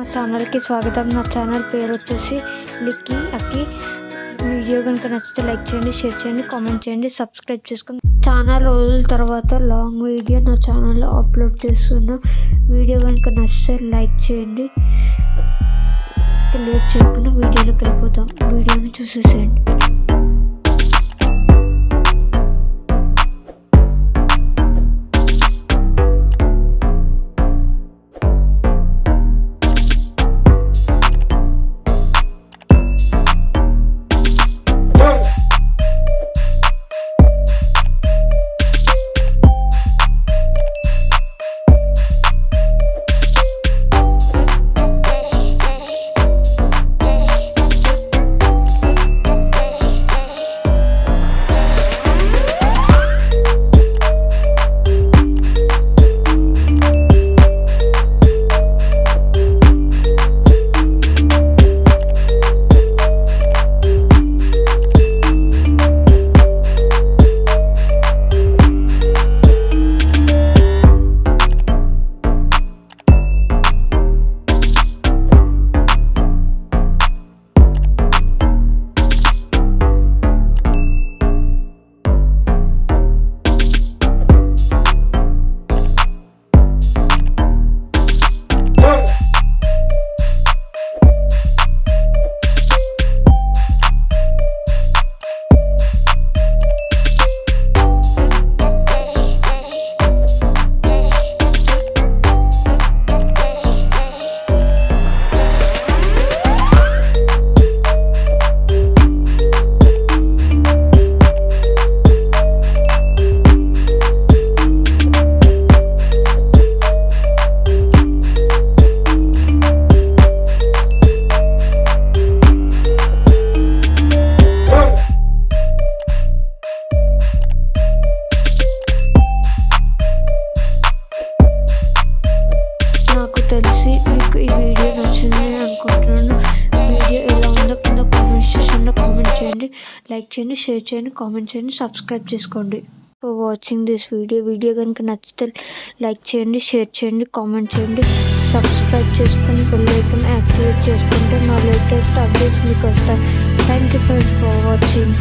మా ఛానల్కి స్వాగతం. నా ఛానల్ పేరు వచ్చేసి లిక్కీ అక్కి. వీడియో కనుక నచ్చితే లైక్ చేయండి, షేర్ చేయండి, కామెంట్ చేయండి, సబ్స్క్రైబ్ చేసుకోండి. చాలా రోజుల తర్వాత లాంగ్ వీడియో నా ఛానల్లో అప్లోడ్ చేస్తున్నా. వీడియో కనుక నచ్చితే లైక్ చేయండి. లేట్ చేయకుండా వీడియోలోకి వెళ్ళిపోతాం. వీడియోని చూసేసేయండి. తెలిసి మీకు ఈ వీడియో నచ్చిందని అనుకుంటున్నాను. వీడియో ఎలా ఉందో కింద కామెంట్ సెక్షన్లో కామెంట్ చేయండి. లైక్ చేయండి, షేర్ చేయండి, కామెంట్ చేయండి, సబ్స్క్రైబ్ చేసుకోండి. ఫర్ వాచింగ్ దిస్ వీడియో కనుక నచ్చితే లైక్ చేయండి, షేర్ చేయండి, కామెంట్ చేయండి, సబ్స్క్రైబ్ చేసుకొని బెల్ ఐకాన్ యాక్టివేట్ చేసుకుంటే నా లేటెస్ట్ అప్డేట్స్ మీకు వస్తాయి. Thank you for watching.